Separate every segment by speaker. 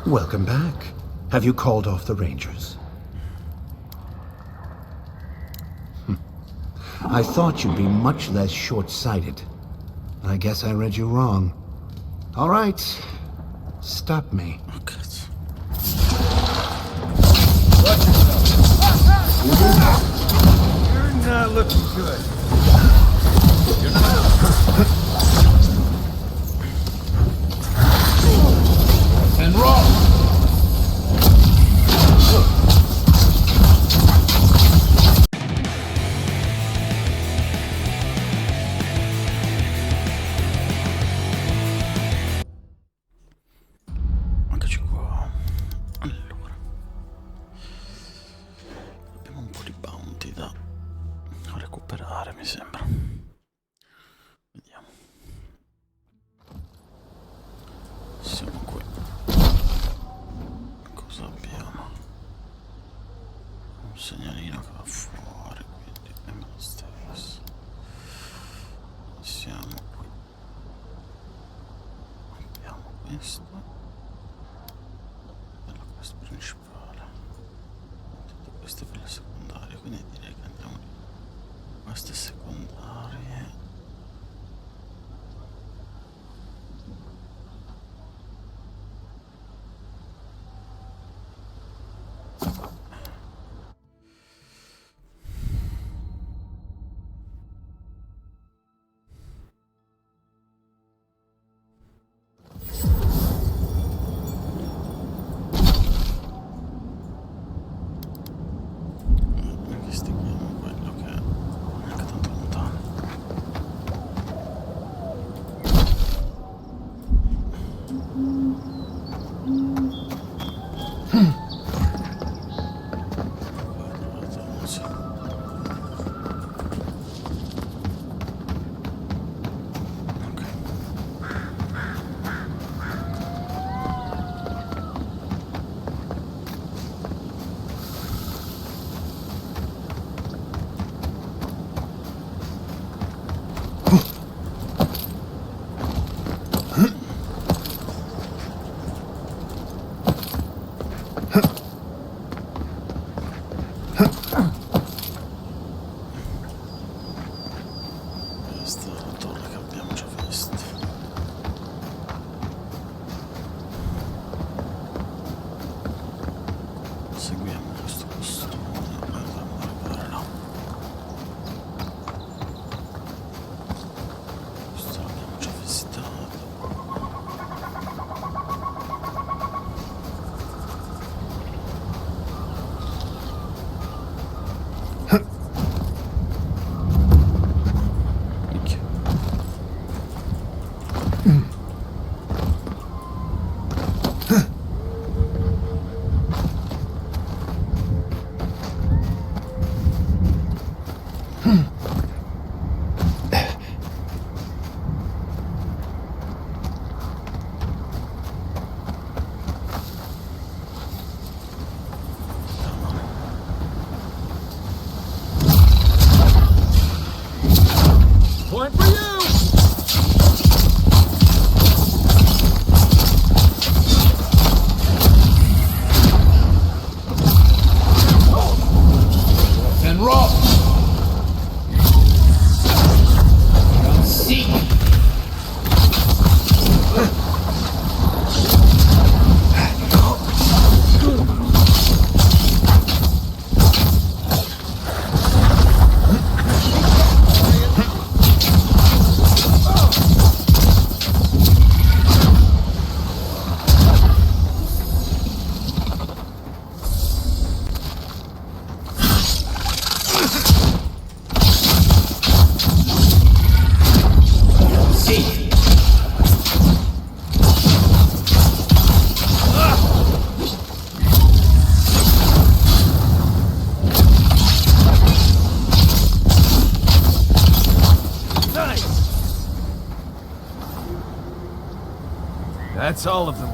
Speaker 1: Welcome back. Have you called off the Rangers? I thought you'd be much less short-sighted. I guess I read you wrong. All right. Stop me.
Speaker 2: Oh, cazzo.
Speaker 3: You're not looking good.
Speaker 4: And roll!
Speaker 2: Eccoci qua. Allora, abbiamo un po' di bounty da recuperare, mi sembra. Vediamo. Siamo qui. Cosa abbiamo? Un segnalino che va fuori, quindi è lo stesso. Siamo qui. Abbiamo questo. Questo principale, tutto questo per le secondarie, quindi direi che andiamo lì. Queste secondarie.
Speaker 3: Point for you!
Speaker 4: And roll! Come seek!
Speaker 3: That's all of them.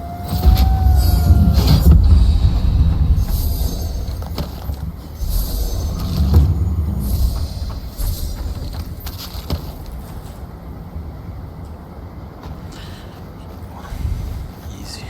Speaker 2: Easy.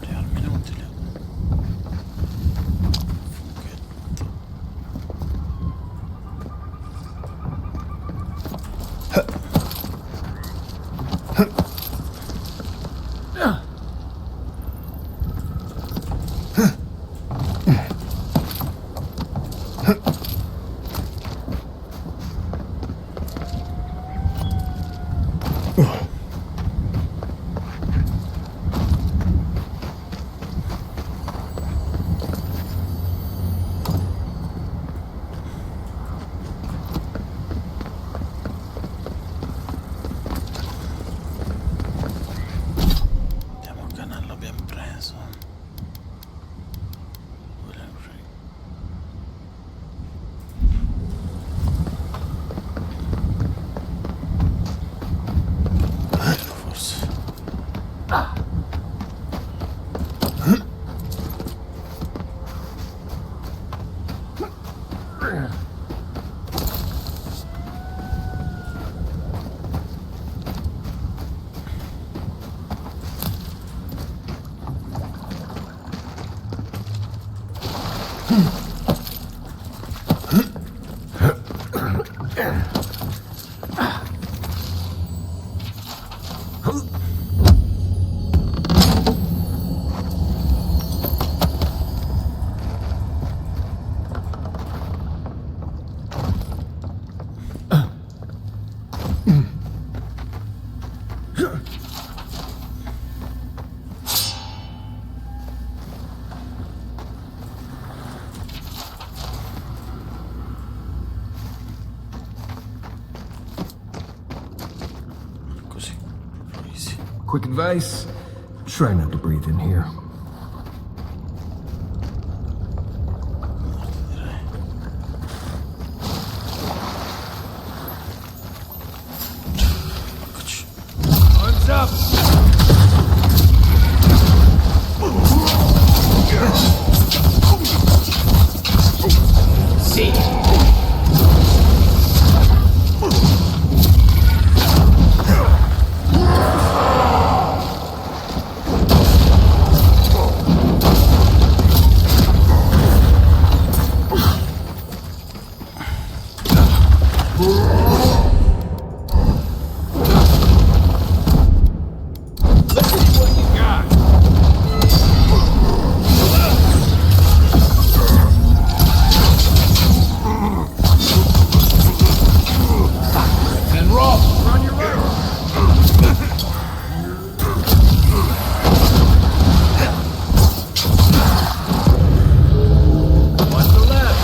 Speaker 2: Armarmi inutile. Funghetto. Vediamo che anello abbiamo preso. Forse. Così, proprio easy.
Speaker 3: Quick advice, try not to breathe in here.
Speaker 2: Morto, direi. Eccoci.
Speaker 3: Arms up!
Speaker 4: Seek. And roll.
Speaker 3: On your right! Watch the left!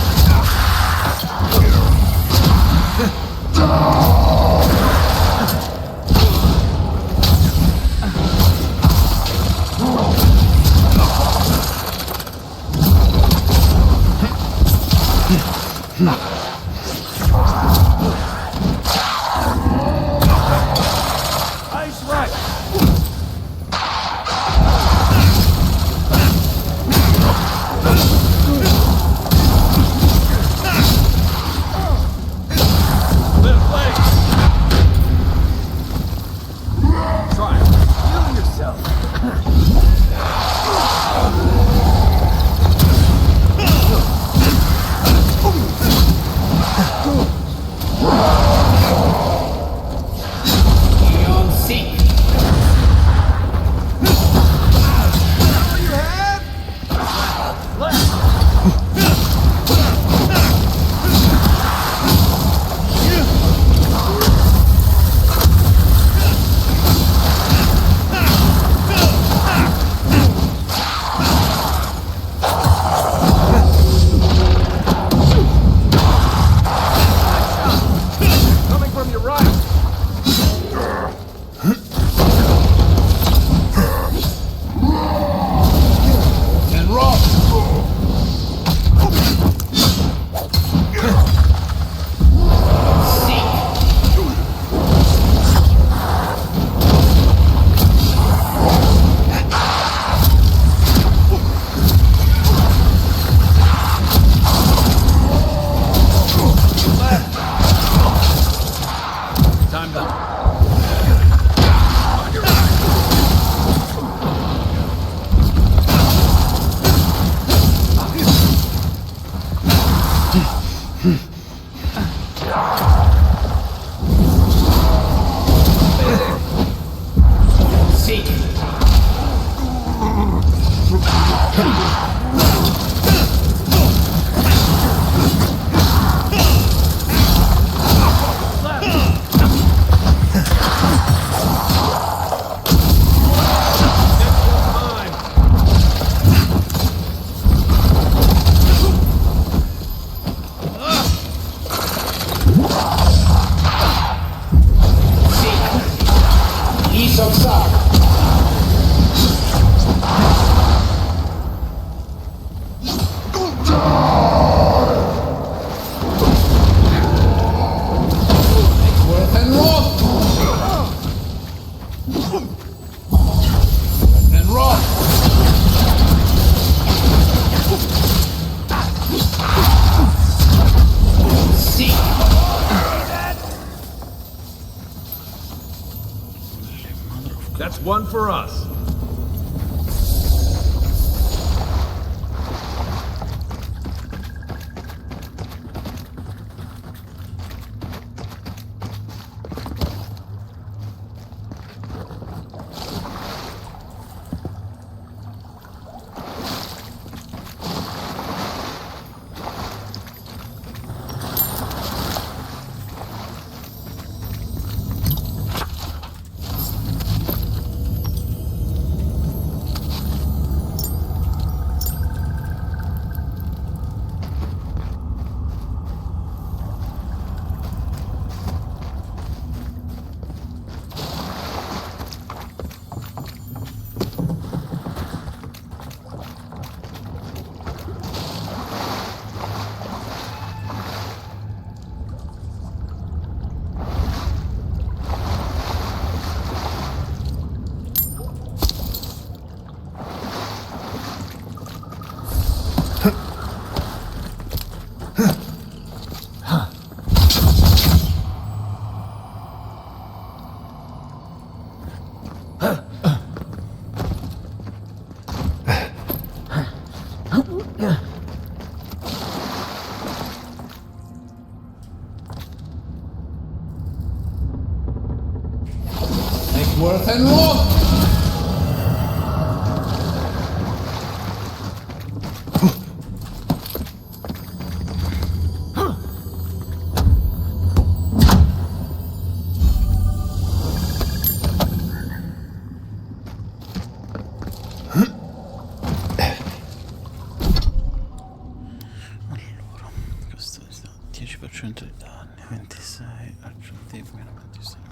Speaker 3: That's one for us.
Speaker 4: Worth and roll!
Speaker 2: Allora, questo è stato 10% di danni, 26 aggiuntivi, meno 26.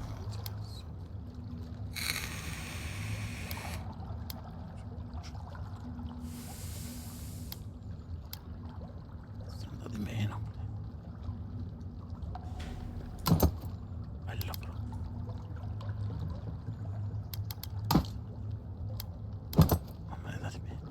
Speaker 2: Di meno. Bello però. Non me ne dà di meno.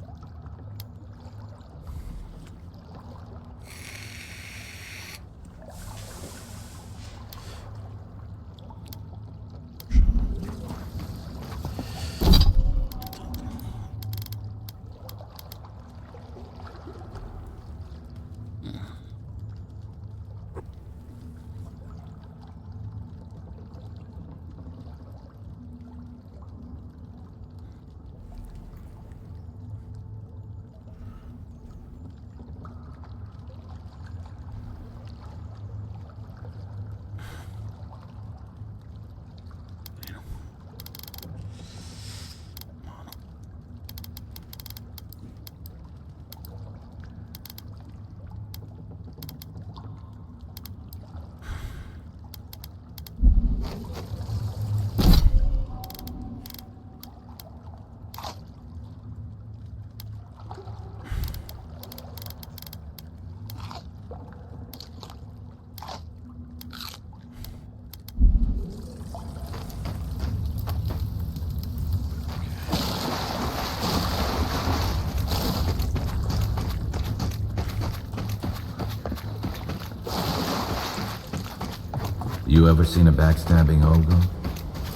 Speaker 5: You ever seen a backstabbing ogre?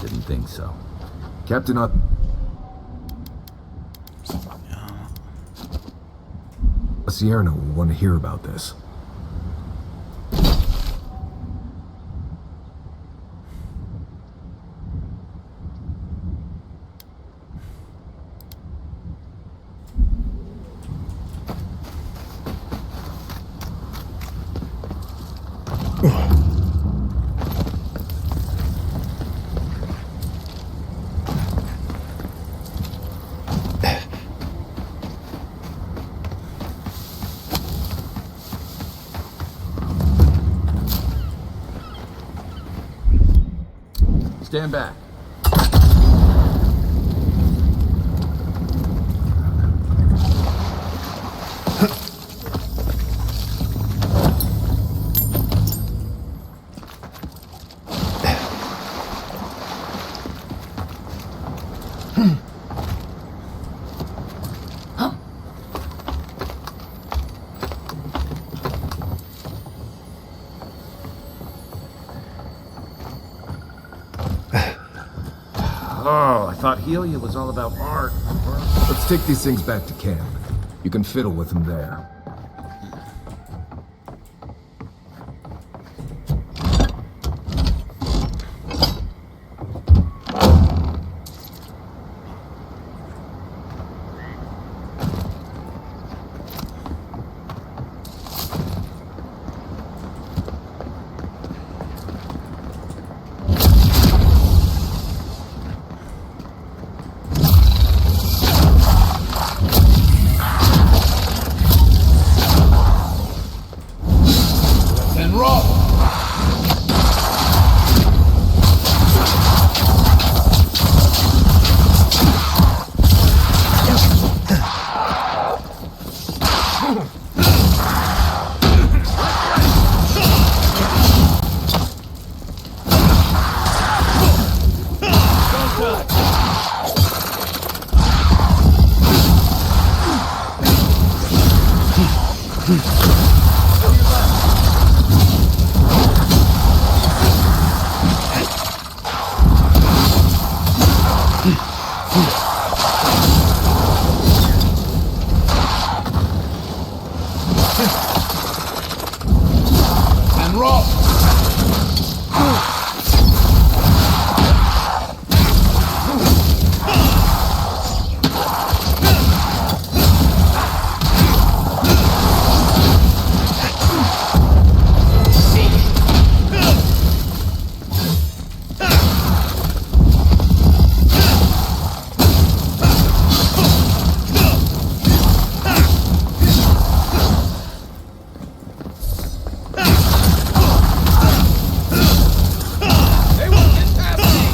Speaker 5: Didn't think so. Captain up.
Speaker 3: Sierra will want to hear about this.
Speaker 5: Stand back. Oh, I thought Helia was all about art.
Speaker 3: Let's take these things back to camp. You can fiddle with them there.
Speaker 4: And roll! And roll!
Speaker 3: They won't get past me!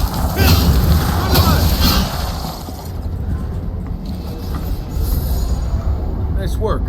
Speaker 3: Nice work.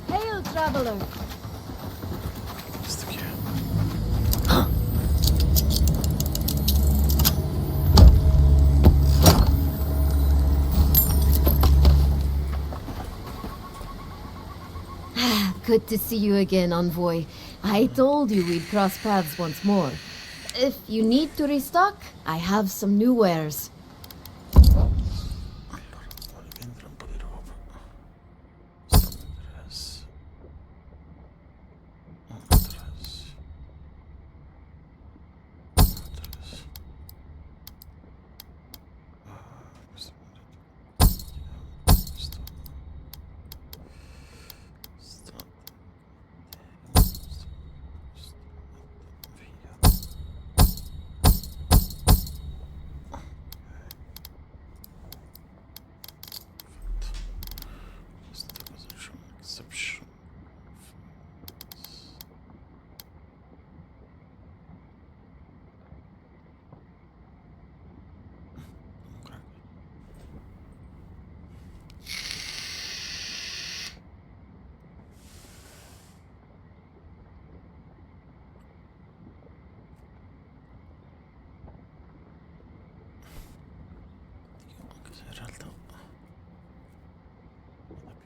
Speaker 6: Hail, traveler!
Speaker 2: Just taky.
Speaker 6: Good to see you again, envoy. I told you we'd cross paths once more. If you need to restock, I have some new wares.
Speaker 2: Allora, riprendere un po' di roba. Questo mi interessa. Non mi interessa. Non mi interessa. Questo mi interessa. Questo. Via.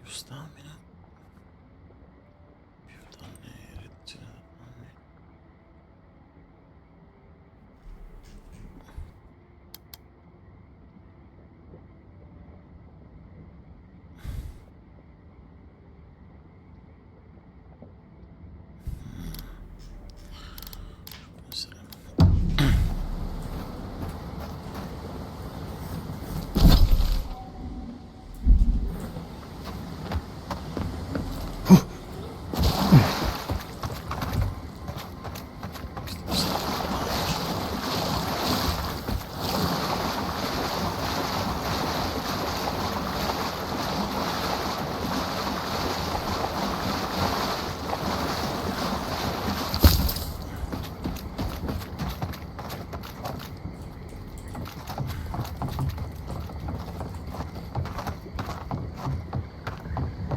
Speaker 2: più stamina, più danni, riduzione danni.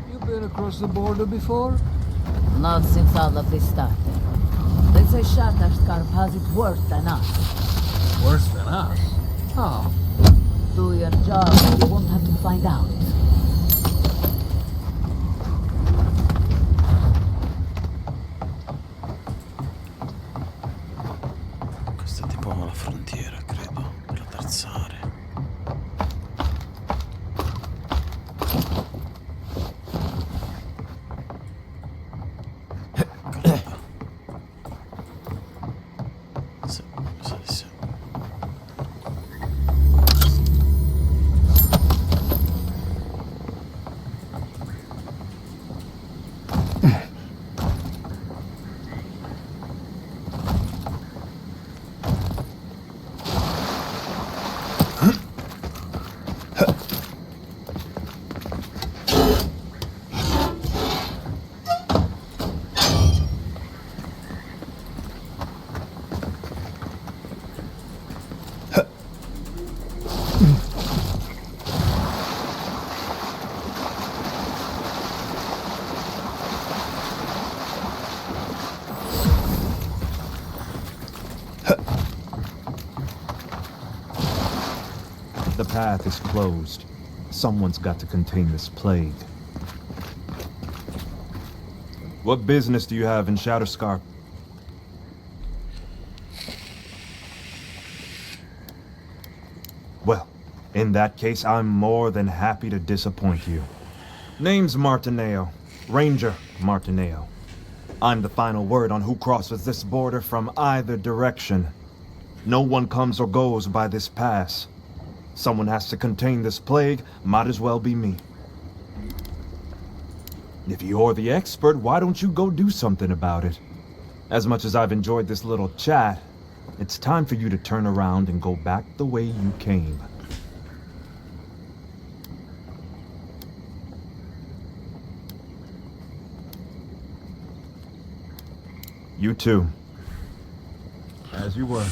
Speaker 7: You been across the border before?
Speaker 8: Not since all of this started. They say Shatterscarp has it worse than us.
Speaker 7: Worse than us? How?
Speaker 8: Do your job and you won't have to find out.
Speaker 2: Questa è tipo la frontiera, credo, per attrezzare. Sì, sì, sì.
Speaker 9: The path is closed. Someone's got to contain this plague. What business do you have in Shatterscarp? Well, in that case, I'm more than happy to disappoint you. Name's Martineo. Ranger Martineo. I'm the final word on who crosses this border from either direction. No one comes or goes by this pass. Someone has to contain this plague, might as well be me. If you're the expert, why don't you go do something about it? As much as I've enjoyed this little chat, it's time for you to turn around and go back the way you came. You too. As you were.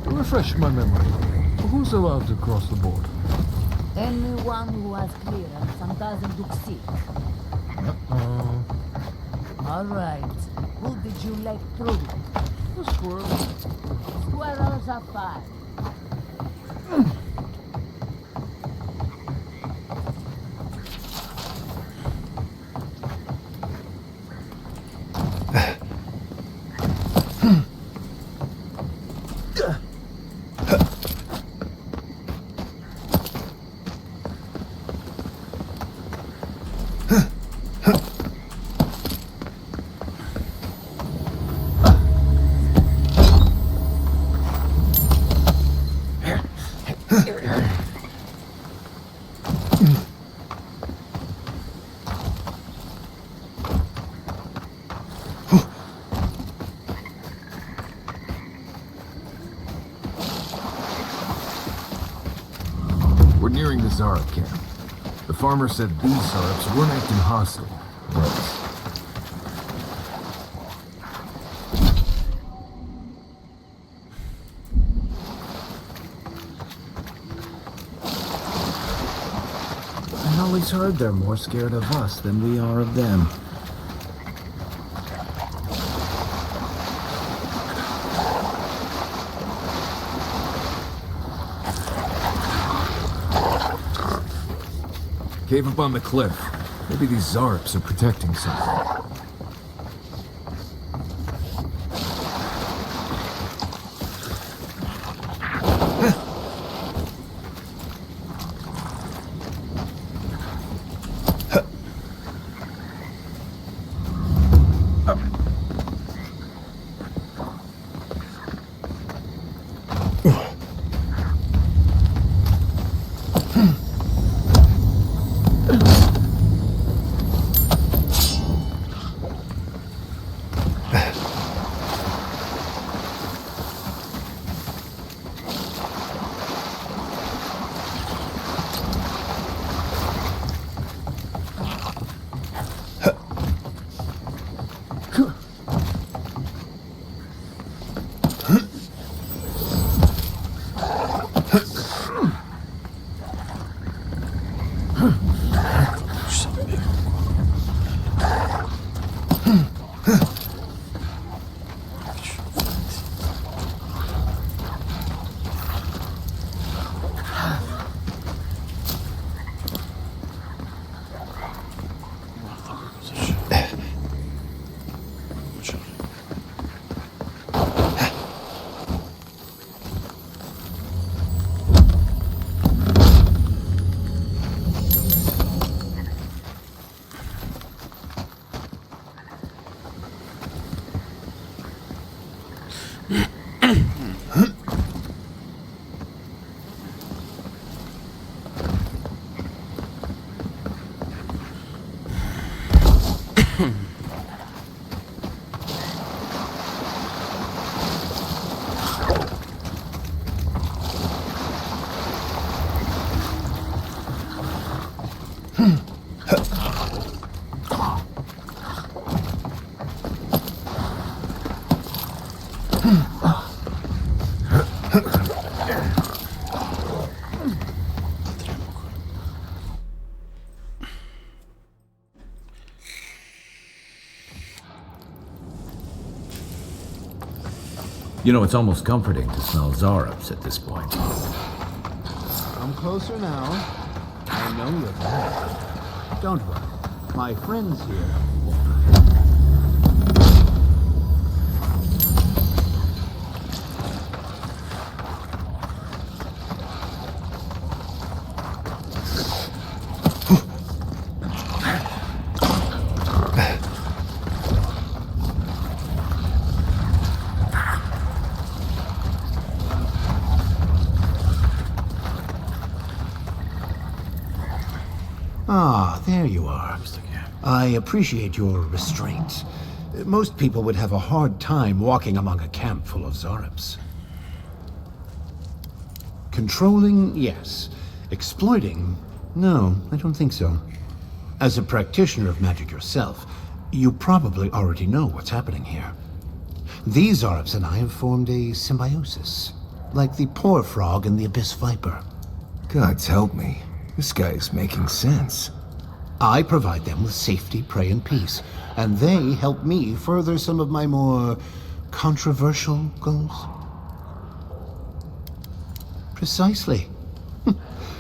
Speaker 7: Refresh my memory. Who's allowed to cross the border?
Speaker 8: Anyone who has clearance and doesn't look sick. All right. Who did you let through?
Speaker 7: The squirrel.
Speaker 8: Squirrels are fine.
Speaker 3: We're nearing the Xaurup camp. The farmer said these Xaurups weren't acting hostile, but...
Speaker 1: I always heard they're more scared of us than we are of them.
Speaker 3: Cave up on the cliff. Maybe these Xaurups are protecting something.
Speaker 5: You know, it's almost comforting to smell Xaurups at this point.
Speaker 1: Come closer now. I know you're there. Don't worry. My friends here won't. Ah, there you are. I appreciate your restraint. Most people would have a hard time walking among a camp full of Xaurups. Controlling, yes. Exploiting, no, I don't think so. As a practitioner of magic yourself, you probably already know what's happening here. These Xaurups and I have formed a symbiosis, like the poor frog and the abyss viper.
Speaker 3: Gods help me. This guy is making sense.
Speaker 1: I provide them with safety, prey, and peace, and they help me further some of my more controversial goals. Precisely.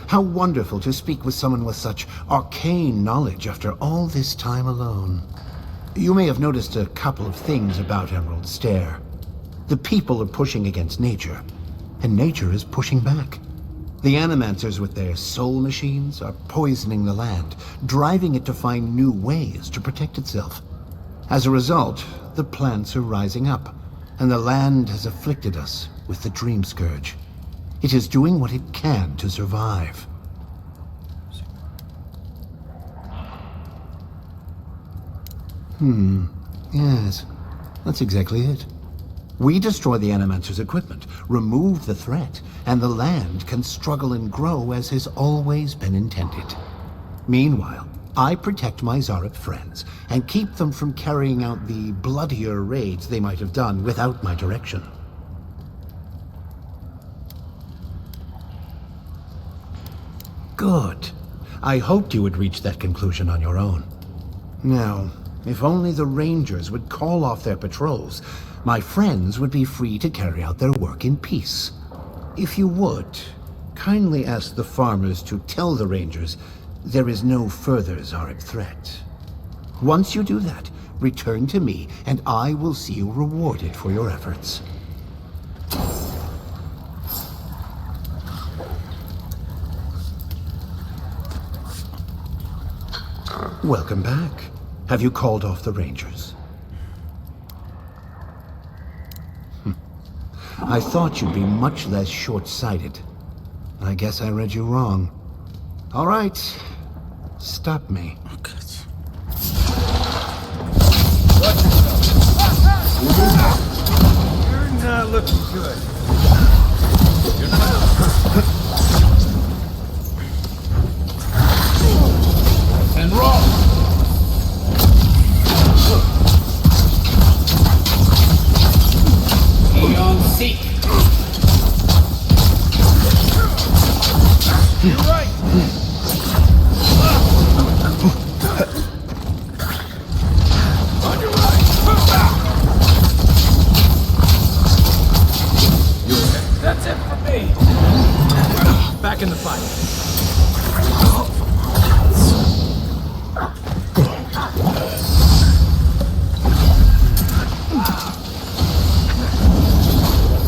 Speaker 1: How wonderful to speak with someone with such arcane knowledge after all this time alone. You may have noticed a couple of things about Emerald Stair. The people are pushing against nature, and nature is pushing back. The Animancers with their soul machines are poisoning the land, driving it to find new ways to protect itself. As a result, the plants are rising up, and the land has afflicted us with the Dream Scourge. It is doing what it can to survive. Yes, that's exactly it. We destroy the Animancer's equipment, remove the threat, and the land can struggle and grow as has always been intended. Meanwhile, I protect my Xaurip friends and keep them from carrying out the bloodier raids they might have done without my direction. Good. I hoped you would reach that conclusion on your own. Now, if only the Rangers would call off their patrols, my friends would be free to carry out their work in peace. If you would, kindly ask the farmers to tell the Rangers there is no further Xaurip threat. Once you do that, return to me, and I will see you rewarded for your efforts. Welcome back. Have you called off the Rangers? I thought you'd be much less short-sighted. I guess I read you wrong. All right. Stop me.
Speaker 2: Okay.
Speaker 3: You're not looking good.
Speaker 4: And roll! Eon Seek!
Speaker 3: You're right. On your right. That's it for me. Back in the fight.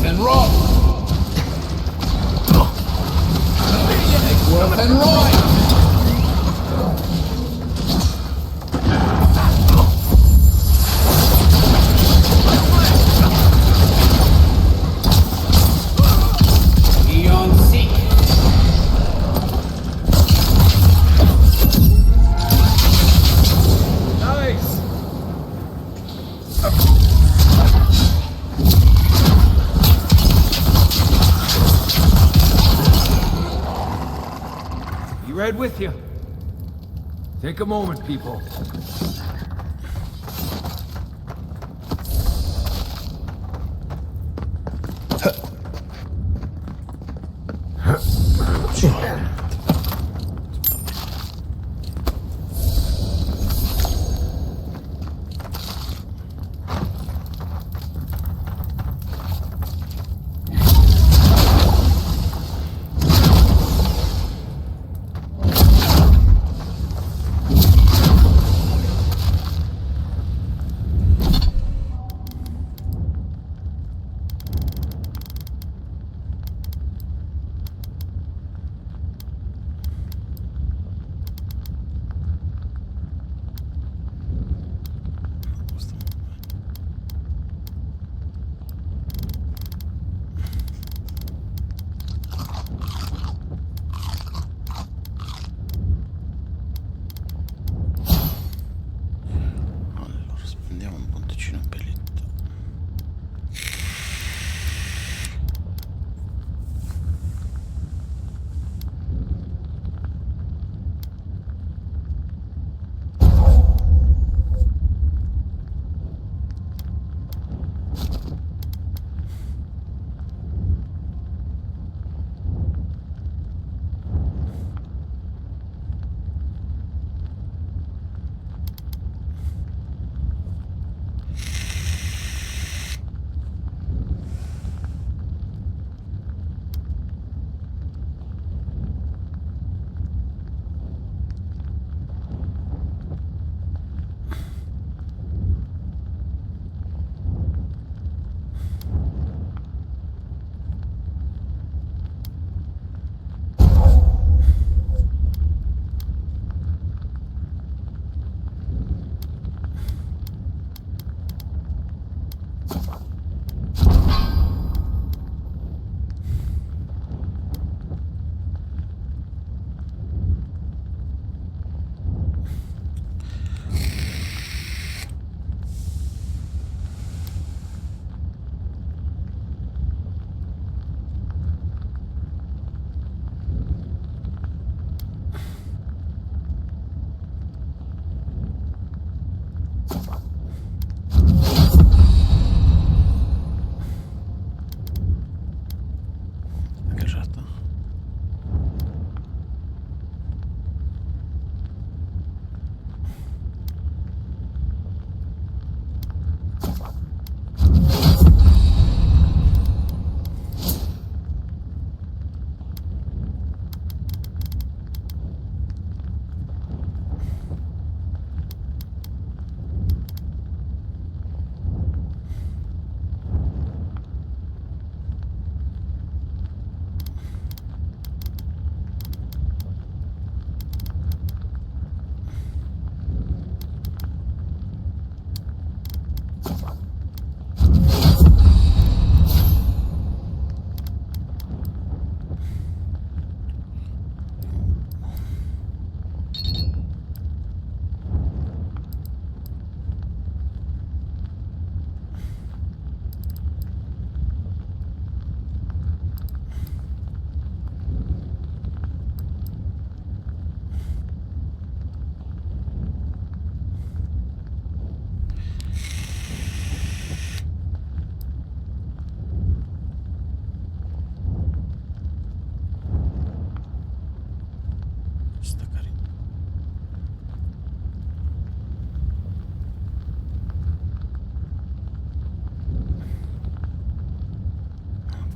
Speaker 4: And roll! Worth and Roy! Eon Seek!
Speaker 3: Nice. Be right with you. Take a moment, people.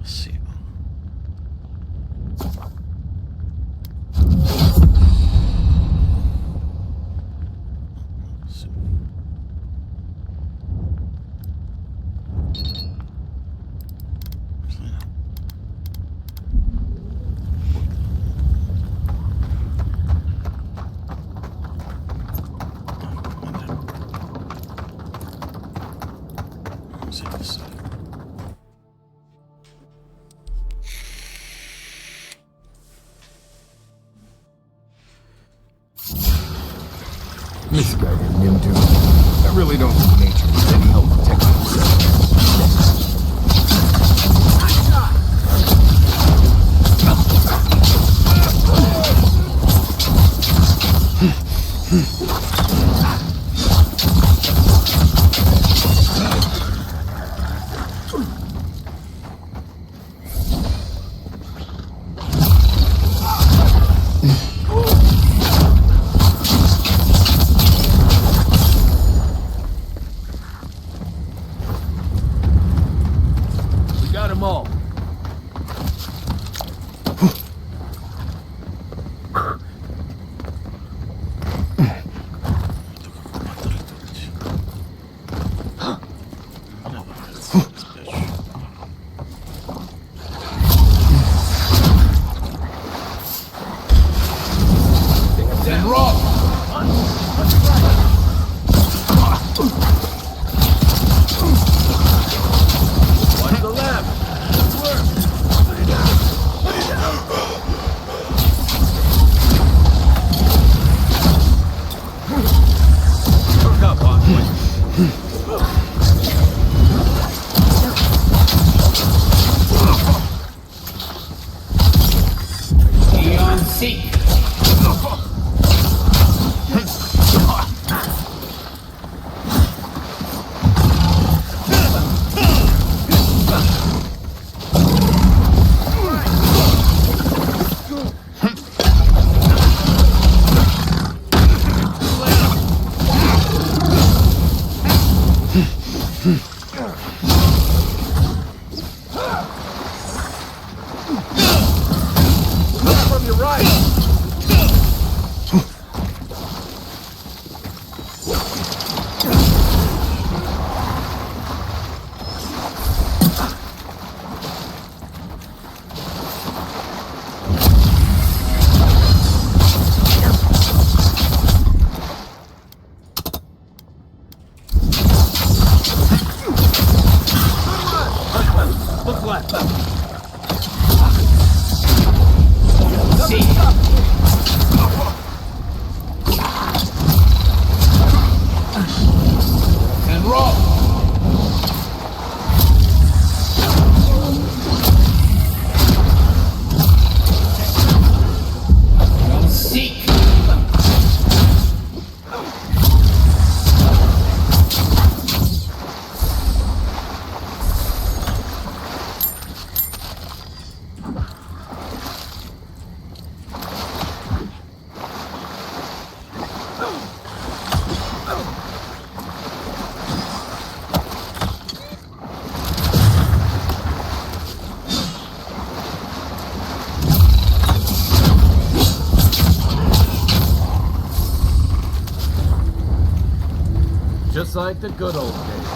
Speaker 2: Passivo. Sì. Sì, no. Sì, sì.
Speaker 3: Misguided Nimdu. I really don't think nature needs any help protecting itself. We got them all.
Speaker 4: Then rock!
Speaker 3: Watch the left. Hook up, Envoy.
Speaker 4: Eon Seek!
Speaker 3: From your right. Look left.
Speaker 4: Seek! Then rock! Eon Seek!
Speaker 3: Just like the good old days.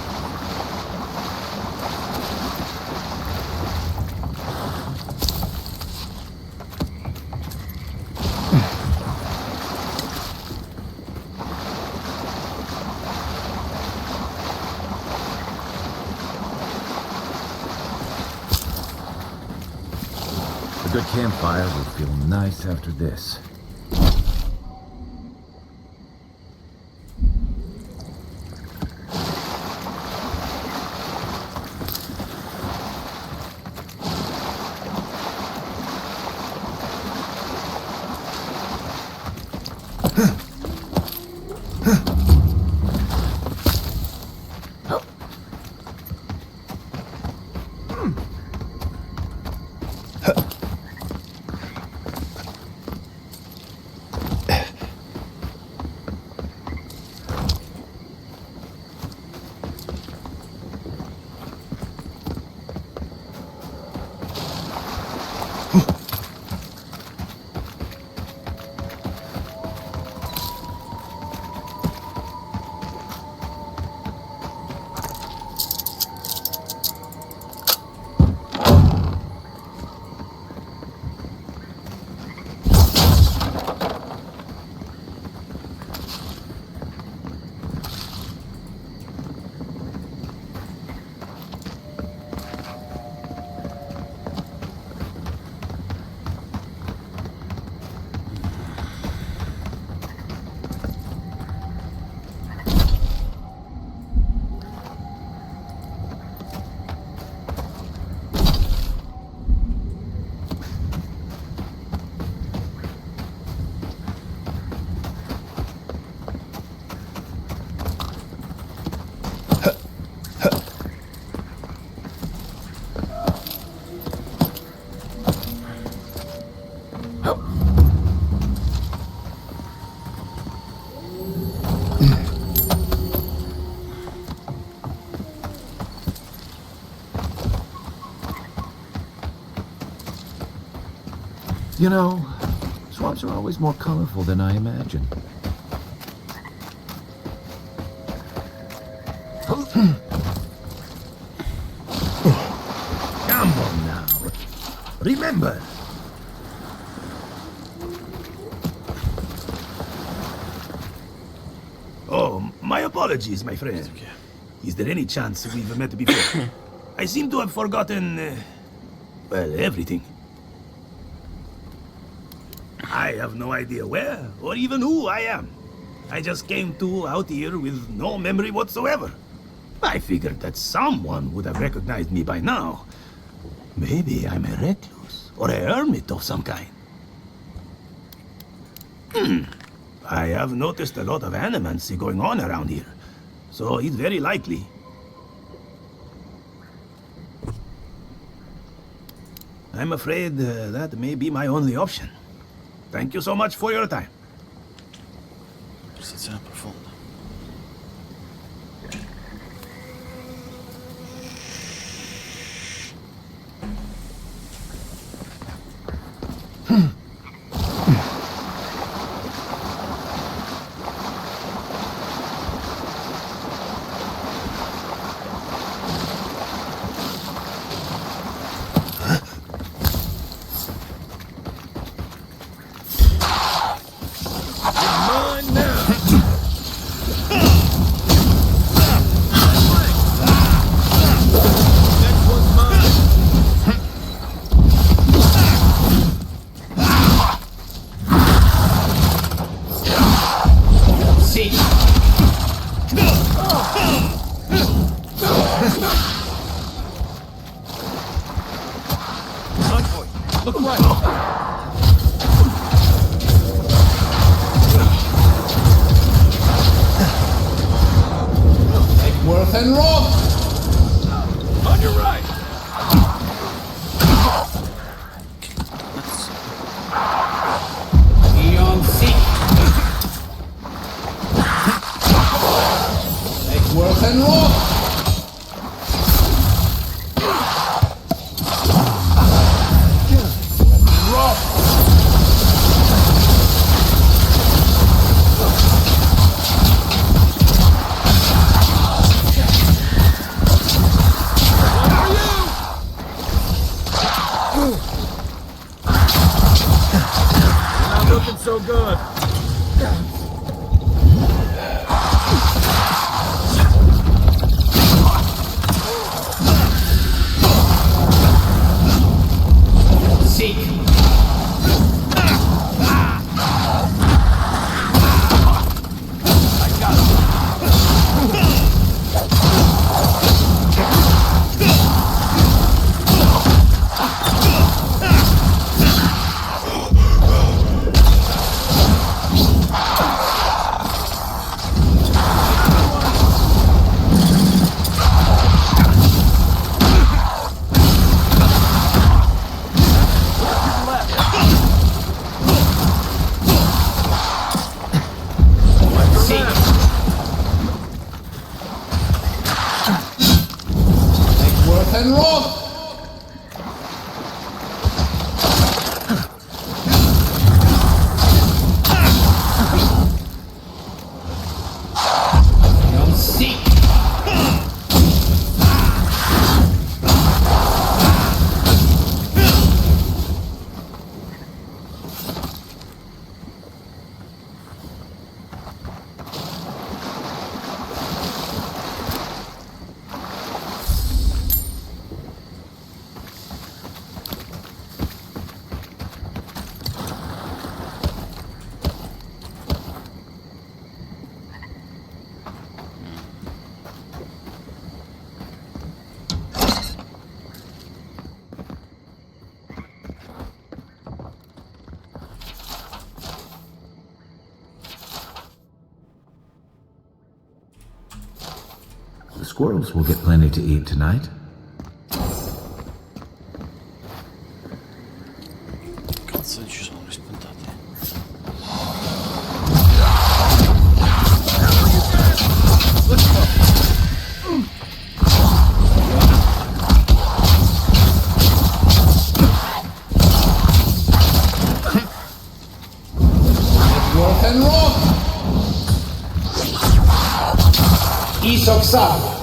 Speaker 5: A good campfire will feel nice after this. You know, swamps are always more colorful than I imagined.
Speaker 3: Come on now. Remember.
Speaker 10: Oh, my apologies, my friend. Is there any chance we've met before? I seem to have forgotten, well, everything. I have no idea where or even who I am. I just came out here with no memory whatsoever. I figured that someone would have recognized me by now. Maybe I'm a recluse or a hermit of some kind. I have noticed a lot of animancy going on around here, so it's very likely. I'm afraid that may be my only option. Thank you so much for your time.
Speaker 2: Percezione profonda.
Speaker 4: Worth and roll!
Speaker 3: On your right.
Speaker 4: Eon seek! Take worth and roll!
Speaker 3: So good.
Speaker 4: Seek! And roll! Don't seek!
Speaker 5: The squirrels will get plenty to eat tonight.
Speaker 2: Cazzo, ci sono rispuntati.
Speaker 4: son.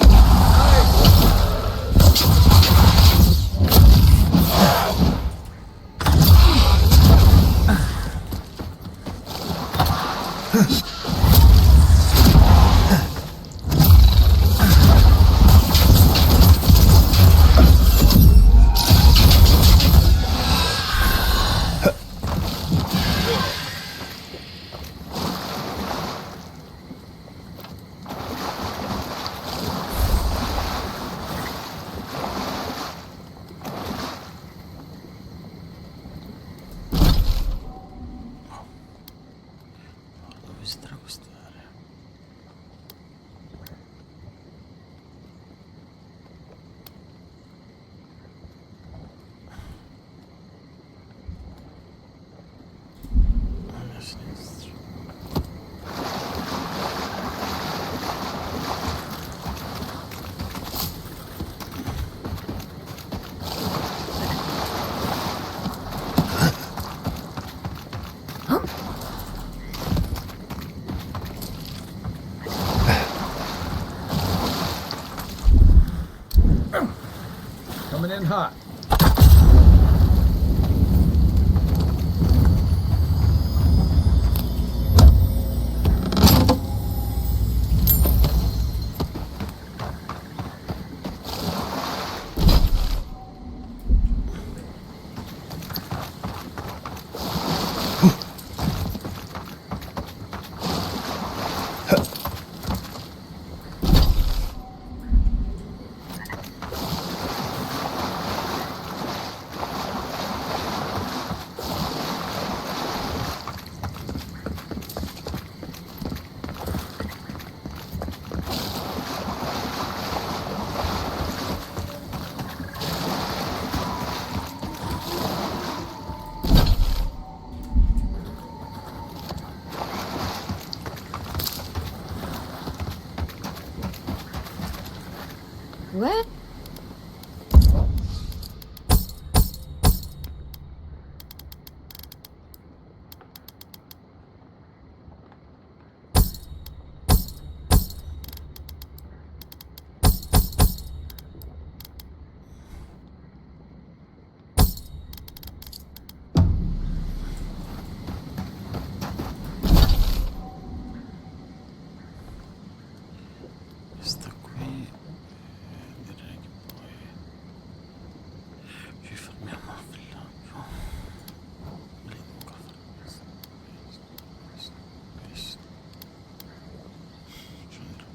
Speaker 7: Coming in hot.
Speaker 6: What?
Speaker 2: Questa qui direi che poi ci fermiamo al villaggio. Lì ancora fare questo. C'entra.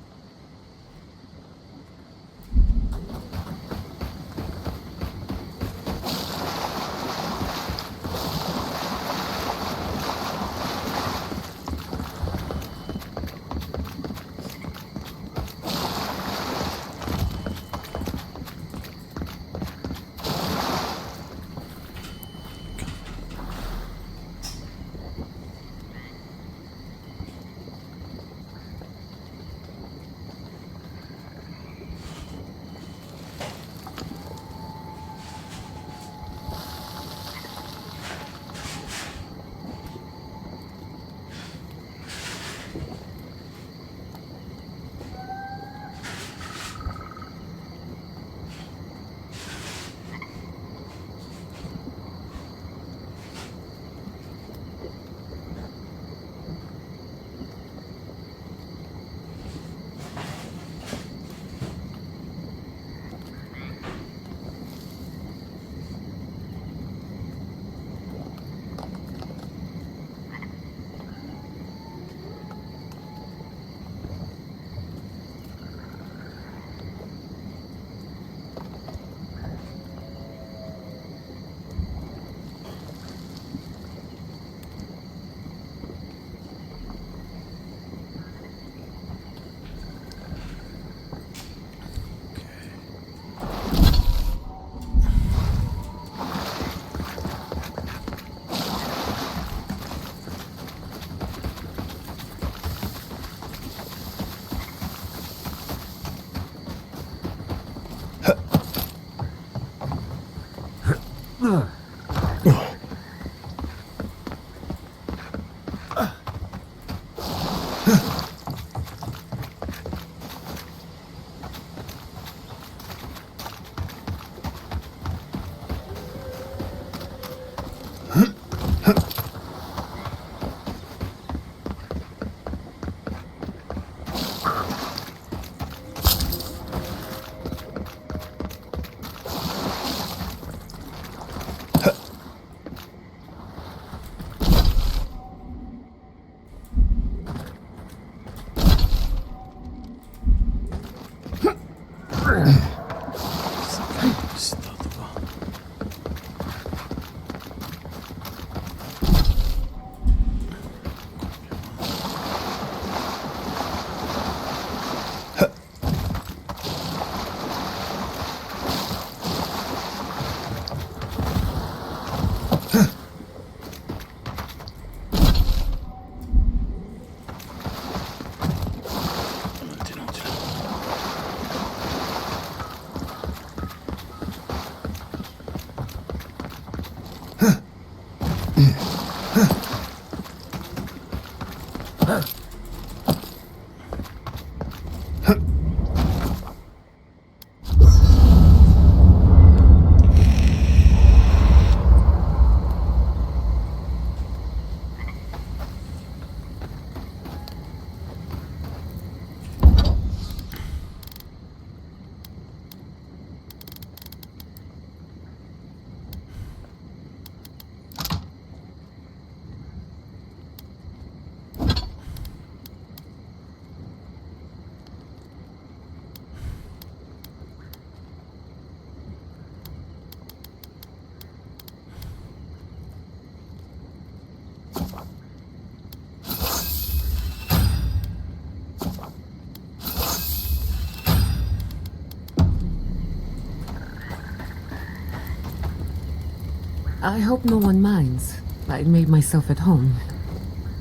Speaker 11: I hope no one minds. I made myself at home.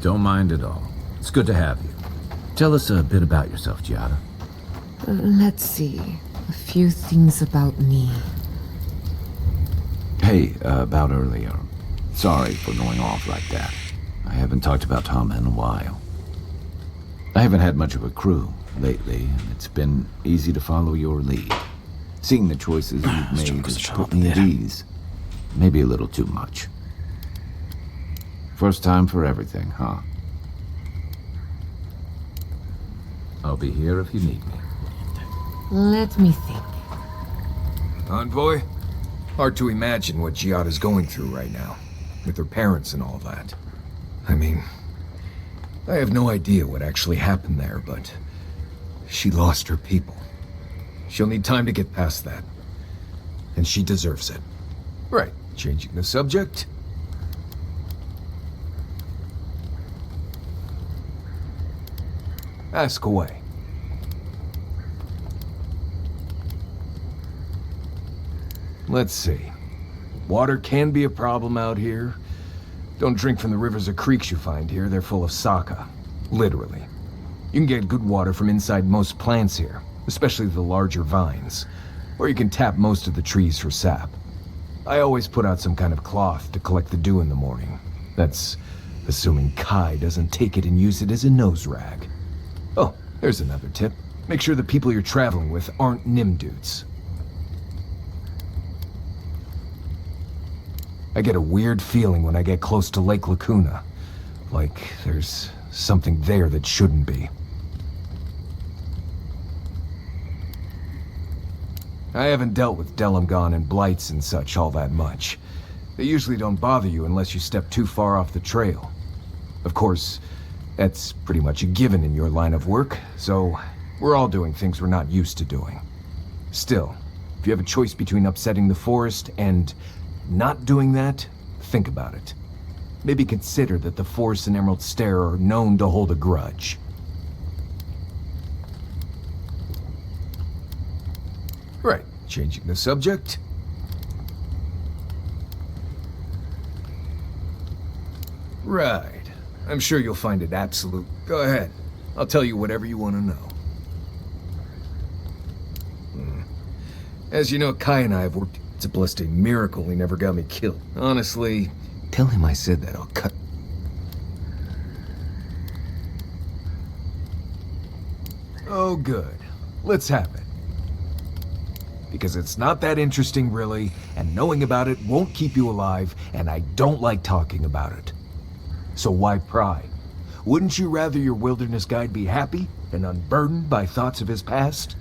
Speaker 5: Don't mind at all. It's good to have you. Tell us a bit about yourself, Giada.
Speaker 11: Let's see. A few things about me.
Speaker 5: Hey, about earlier. Sorry for going off like that. I haven't talked about Tom in a while. I haven't had much of a crew lately, and it's been easy to follow your lead. Seeing the choices you've made has put me at ease. Maybe a little too much. First time for everything, huh? I'll be here if you need me.
Speaker 11: Let me think.
Speaker 3: Envoy? Hard to imagine what Giada's going through right now, with her parents and all that. I mean, I have no idea what actually happened there, but she lost her people. She'll need time to get past that. And she deserves it. Right, changing the subject. Ask away. Let's see. Water can be a problem out here. Don't drink from the rivers or creeks you find here. They're full of saka. Literally. You can get good water from inside most plants here, especially the larger vines. Or you can tap most of the trees for sap. I always put out some kind of cloth to collect the dew in the morning. That's assuming Kai doesn't take it and use it as a nose rag. Oh, there's another tip. Make sure the people you're traveling with aren't Nimdudes. I get a weird feeling when I get close to Lake Lacuna. Like there's something there that shouldn't be. I haven't dealt with Delamgon and blights and such all that much. They usually don't bother you unless you step too far off the trail. Of course, that's pretty much a given in your line of work, so we're all doing things we're not used to doing. Still, if you have a choice between upsetting the forest and not doing that, think about it. Maybe consider that the Forest and Emerald Stair are known to hold a grudge. Right, changing the subject. Right. I'm sure you'll find it absolute. Go ahead. I'll tell you whatever you want to know. As you know, Kai and I have worked. It's a blessed miracle he never got me killed. Honestly, tell him I said that. I'll cut. Oh, good. Let's have it. Because it's not that interesting, really, and knowing about it won't keep you alive, and I don't like talking about it. So why pry? Wouldn't you rather your wilderness guide be happy and unburdened by thoughts of his past?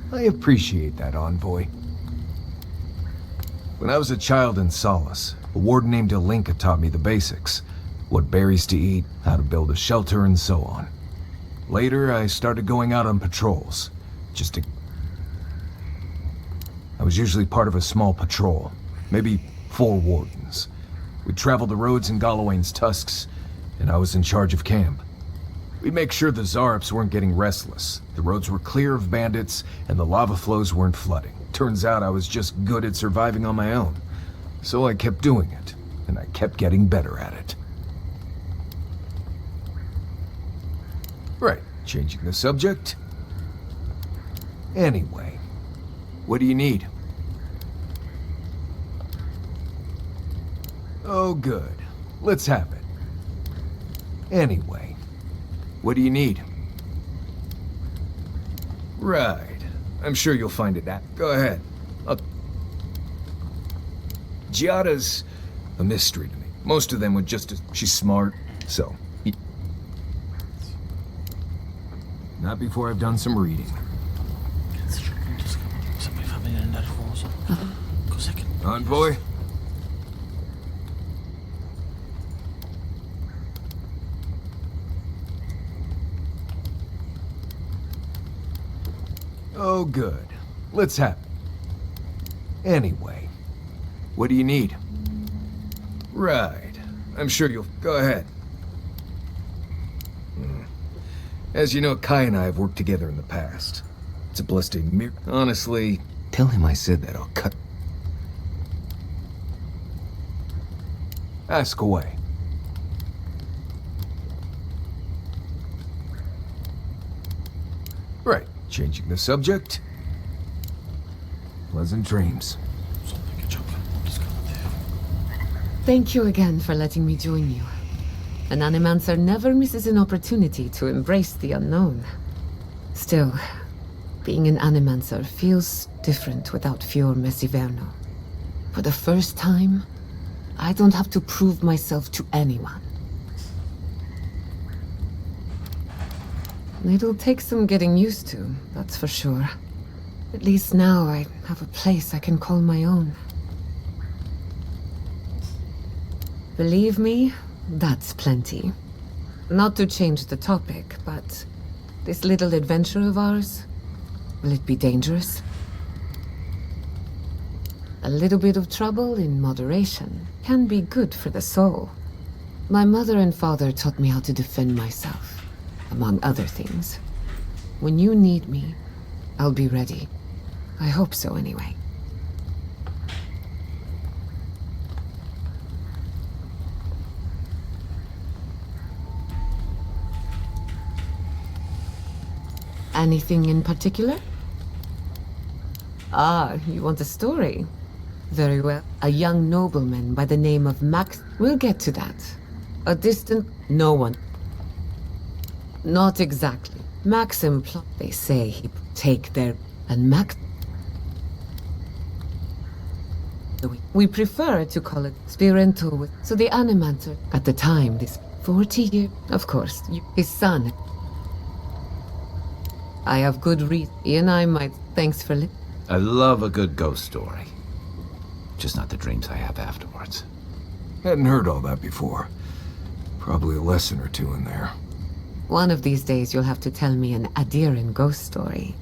Speaker 3: I appreciate that, Envoy. When I was a child in Solace, a warden named Alinka taught me the basics. What berries to eat, how to build a shelter, and so on. Later, I started going out on patrols. I was usually part of a small patrol, maybe 4 wardens. We'd travel the roads in Galawain's tusks, and I was in charge of camp. We'd make sure the Xaurips weren't getting restless, the roads were clear of bandits, and the lava flows weren't flooding. Turns out I was just good at surviving on my own. So I kept doing it, and I kept getting better at it. Right, changing the subject. Anyway, what do you need? Oh, good. Let's have it. Anyway, what do you need? Right. I'm sure you'll find it out. Go ahead. Giada's a mystery to me. Most of them would just... She's smart, so... Not before I've done some reading. Envoy? Oh, good. Let's have it. Anyway, what do you need? Right. I'm sure you'll... Go ahead. As you know, Kai and I have worked together in the past. It's a blessed miracle. Honestly, Tell him I said that, I'll cut... Ask away. Right, changing the subject. Pleasant dreams.
Speaker 11: Thank you again for letting me join you. An Animancer never misses an opportunity to embrace the unknown. Still, being an Animancer feels different without Fior Messiverno. For the first time, I don't have to prove myself to anyone. It'll take some getting used to, that's for sure. At least now I have a place I can call my own. Believe me, that's plenty. Not to change the topic, but this little adventure of ours, will it be dangerous? A little bit of trouble in moderation can be good for the soul. My mother and father taught me how to defend myself, among other things. When you need me, I'll be ready. I hope so anyway. Anything in particular? Ah, you want a story? Very well. A young nobleman by the name of Max... We'll get to that. A distant... No one. Not exactly. Maxim... They say he take their... And Max... We prefer to call it Spirento. So the Animancer... At the time, this 40 years... Of course, his son... I have good reason. He and I might... Thanks for
Speaker 5: I love a good ghost story. Just not the dreams I have afterwards.
Speaker 3: Hadn't heard all that before. Probably a lesson or two in there.
Speaker 11: One of these days you'll have to tell me an Adiran ghost story.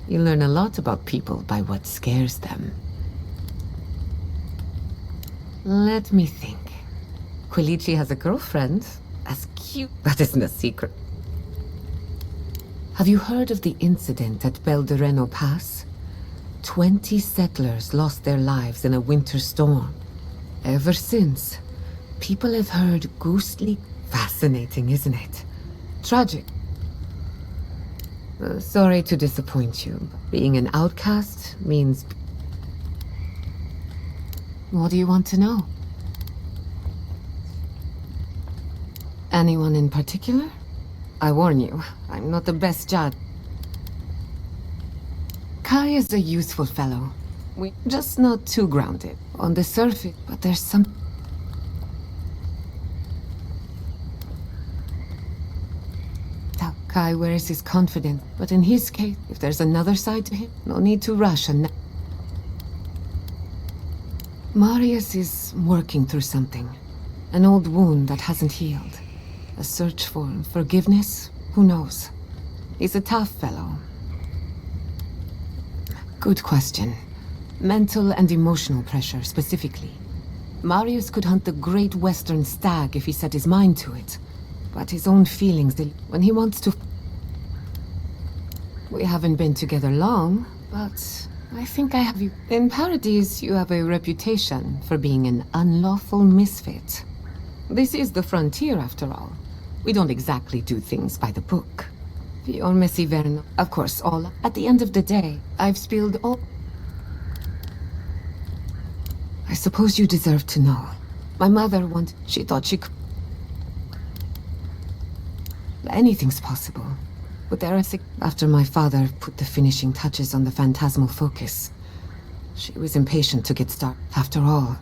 Speaker 11: You learn a lot about people by what scares them. Let me think. Quilici has a girlfriend. As cute. That isn't a secret. Have you heard of the incident at Beldereno Pass? 20 settlers lost their lives in a winter storm. Ever since, people have heard ghostly... Fascinating, isn't it? Tragic. Sorry to disappoint you, but being an outcast means... What do you want to know? Anyone in particular? I warn you, I'm not the best judge. Kai is a useful fellow. We just not too grounded on the surface, but there's some... Kai wears his confidence, but in his case, if there's another side to him, no need to rush and... Marius is working through something. An old wound that hasn't healed. A search for forgiveness? Who knows? He's a tough fellow. Good question. Mental and emotional pressure, specifically. Marius could hunt the great western stag if he set his mind to it. But his own feelings, when he wants to... We haven't been together long, but I think I have you. In Paradise, you have a reputation for being an unlawful misfit. This is the frontier, after all. We don't exactly do things by the book. Fior Messiverno, of course, all. At the end of the day, I've spilled all... I suppose you deserve to know. My mother she thought she could... Anything's possible. But there are after my father put the finishing touches on the phantasmal focus. She was impatient to get started. After all,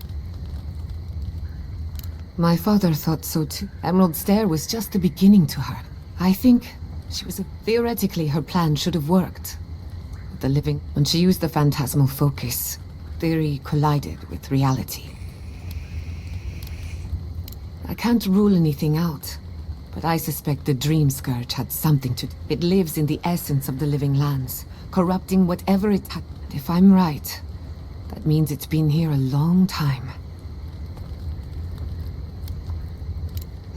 Speaker 11: my father thought so too. Emerald Stair was just the beginning to her. I think she was theoretically her plan should have worked. But the living, when she used the phantasmal focus, theory collided with reality. I can't rule anything out. But I suspect the Dream Scourge had something to do. It lives in the essence of the living lands, corrupting whatever it had. If I'm right, that means it's been here a long time.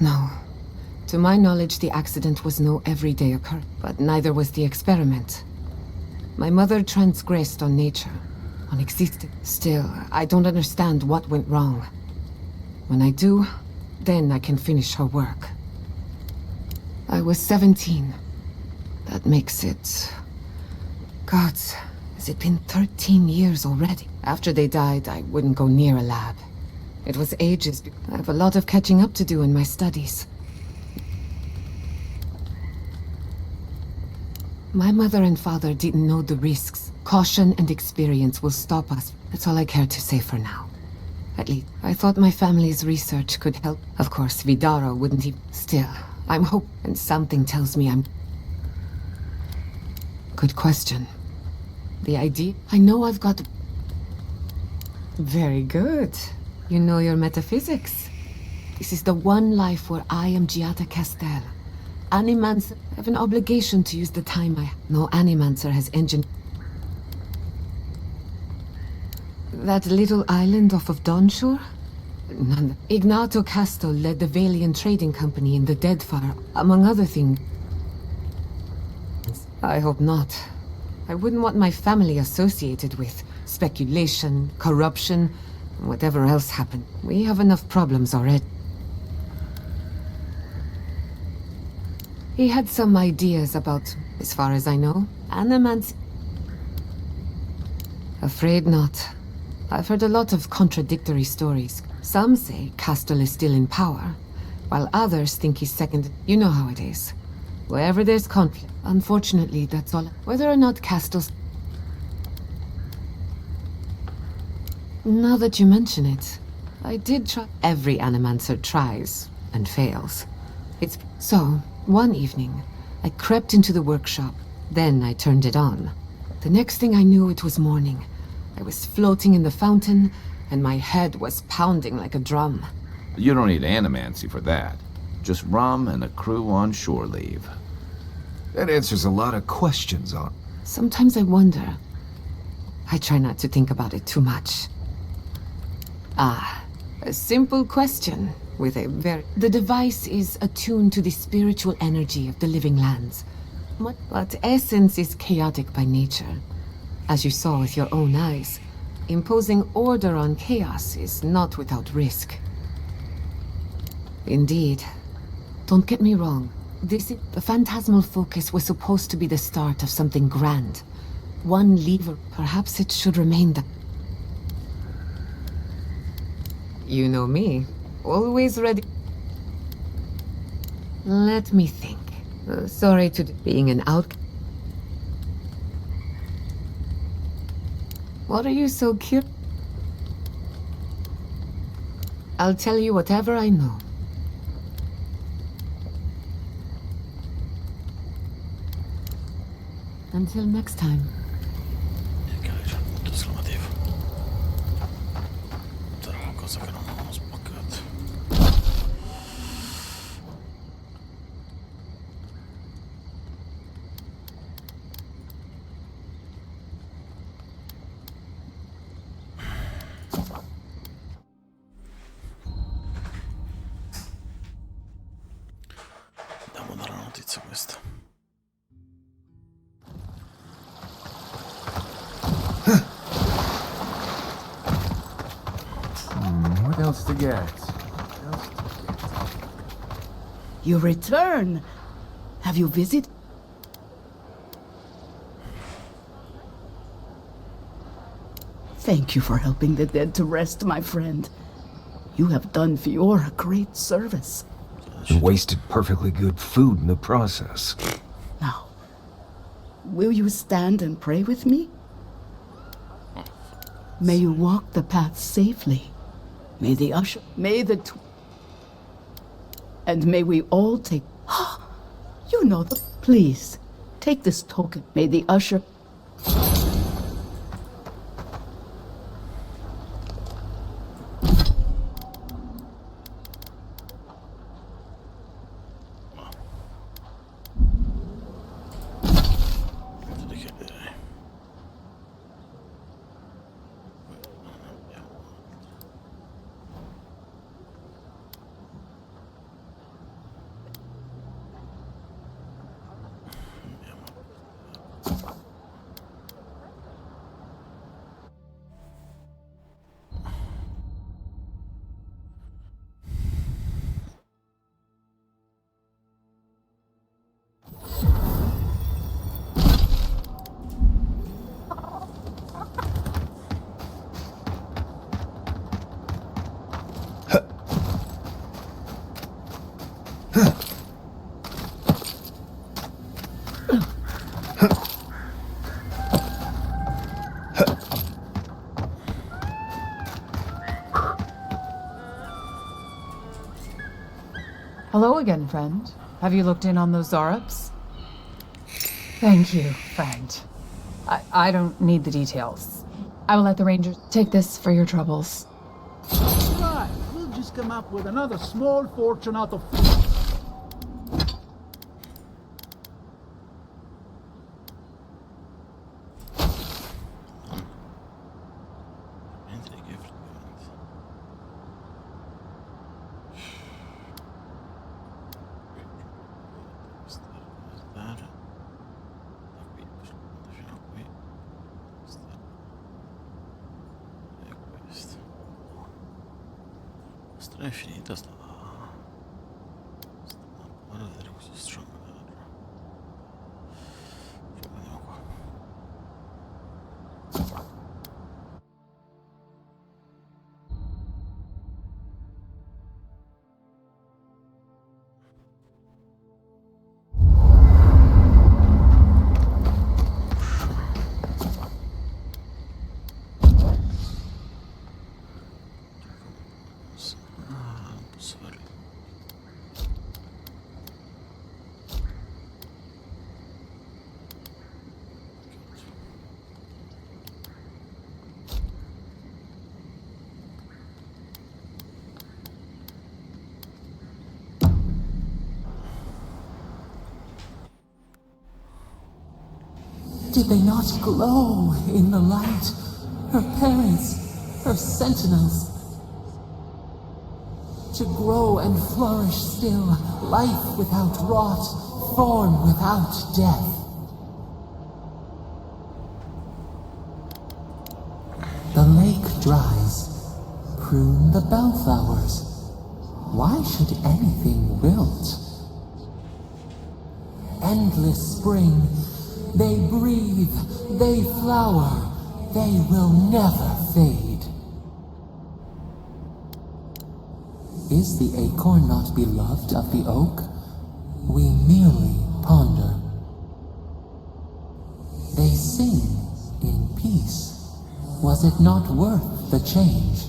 Speaker 11: No. To my knowledge, the accident was no everyday occurrence, but neither was the experiment. My mother transgressed on nature, on existence. Still, I don't understand what went wrong. When I do, then I can finish her work. I was 17. That makes it... Gods, has it been 13 years already? After they died, I wouldn't go near a lab. It was ages. I have a lot of catching up to do in my studies. My mother and father didn't know the risks. Caution and experience will stop us. That's all I care to say for now. At least, I thought my family's research could help. Of course, Vidaro wouldn't even... Still, I'm hope... And something tells me I'm... Good question. The idea... I know I've got... Very good. You know your metaphysics. This is the one life where I am Giada Castel. Animancer have an obligation to use the time I... No Animancer has engine... That little island off of Dawnshore? None. Ignato Casto led the Valian Trading Company in the Deadfire, among other things. I hope not. I wouldn't want my family associated with speculation, corruption, and whatever else happened. We have enough problems already. He had some ideas about, as far as I know, Animants. Afraid not. I've heard a lot of contradictory stories. Some say Castle is still in power, while others think he's second. You know how it is. Wherever there's conflict. Unfortunately, that's all. Whether or not Castle's... Now that you mention it, I did try... Every Animancer tries and fails. It's... So, one evening, I crept into the workshop. Then I turned it on. The next thing I knew, it was morning. I was floating in the fountain, and my head was pounding like a drum.
Speaker 5: You don't need animancy for that. Just rum and a crew on shore leave.
Speaker 3: That answers a lot of questions on...
Speaker 11: Sometimes I wonder. I try not to think about it too much. Ah, a simple question with a very... The device is attuned to the spiritual energy of the living lands. But essence is chaotic by nature. As you saw with your own eyes, imposing order on chaos is not without risk. Indeed. Don't get me wrong. The phantasmal focus was supposed to be the start of something grand. One lever. Perhaps it should remain that. You know me. Always ready. Let me think. Sorry to being an out... What are you so cute? I'll tell you whatever I know. Until next time.
Speaker 2: Mikä oli se muutoslomotiiv? Tarvon kanssa kerran pakkaat. Mitä muuta rannut itse muista?
Speaker 3: What else to get?
Speaker 12: You return. Have you visited? Thank you for helping the dead to rest, my friend. You have done Fiora a great service.
Speaker 3: And wasted perfectly good food in the process.
Speaker 12: Now, will you stand and pray with me? May you walk the path safely. May the usher, may the and may we all take... You know the... Please, take this token. May the usher...
Speaker 13: Hello again, friend. Have you looked in on those Xaurips? Thank you, friend. I don't need the details. I will let the Rangers take this for your troubles.
Speaker 4: Right, we'll just come up with another small fortune out of...
Speaker 2: È finita sta guarda delle cose strong. Andiamo qua.
Speaker 14: Did they not glow in the light? Her parents, her sentinels. To grow and flourish still, life without rot, form without death. The lake dries. Prune the bellflowers. Why should anything wilt? Endless spring. They breathe, they flower, they will never fade. Is the acorn not beloved of the oak? We merely ponder. They sing in peace. Was it not worth the change?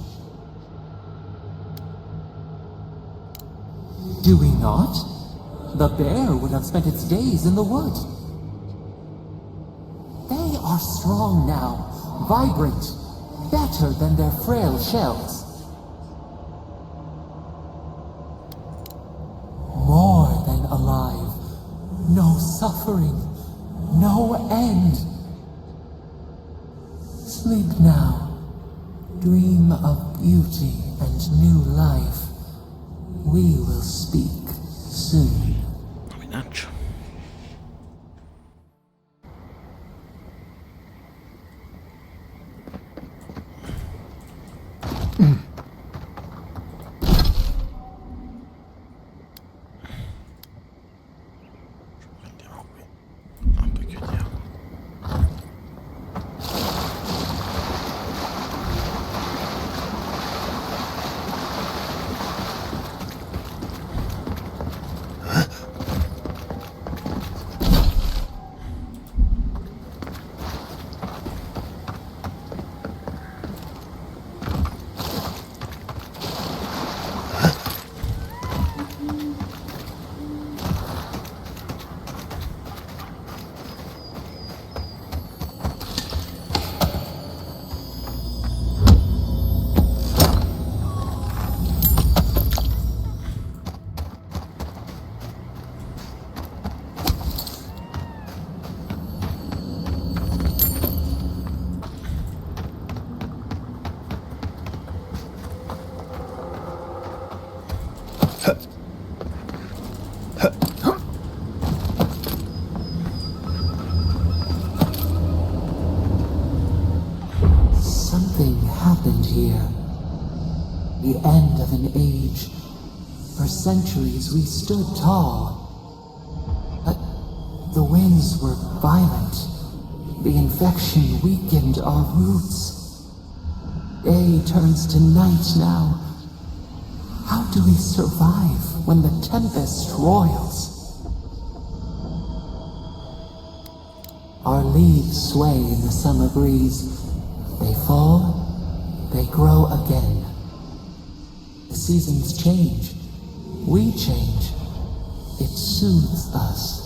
Speaker 14: Do we not? The bear would have spent its days in the wood. They are strong now, vibrant, better than their frail shells. More than alive, no suffering, no end. Sleep now, dream of beauty and new life. We will speak soon.
Speaker 2: Minaccio.
Speaker 14: Happened here. The end of an age. For centuries we stood tall. But the winds were violent. The infection weakened our roots. Day turns to night now. How do we survive when the tempest roils? Our leaves sway in the summer breeze. They fall, they grow again. The seasons change. we change, it soothes us.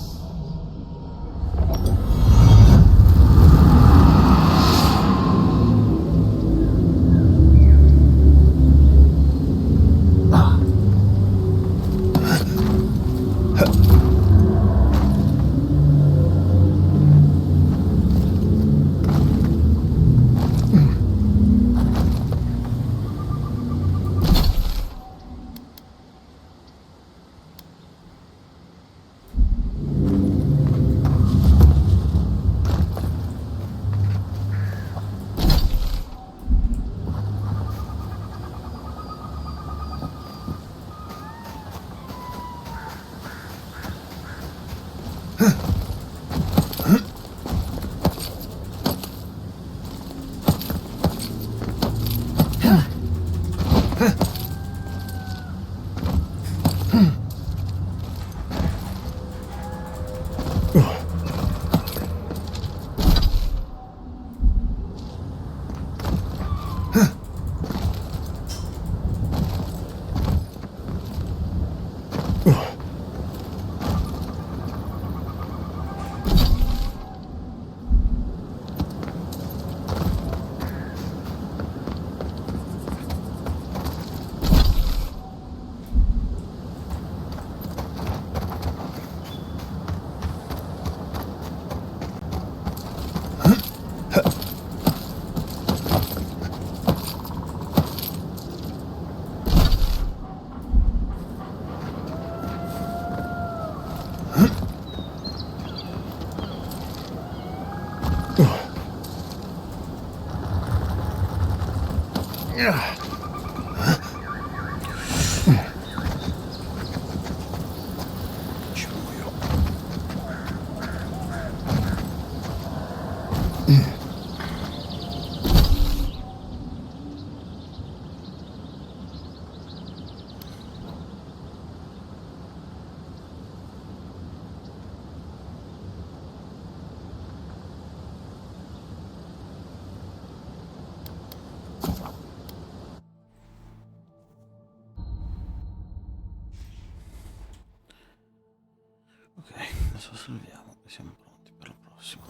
Speaker 2: Ok, adesso salviamo e siamo pronti per la prossima.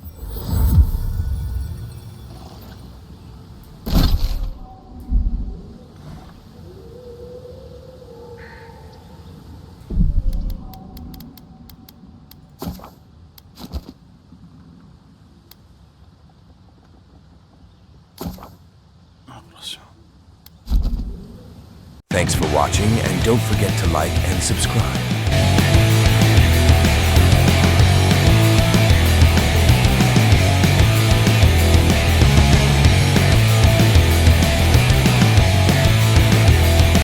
Speaker 2: Alla prossima.
Speaker 15: Thanks for watching, and don't forget to like and subscribe.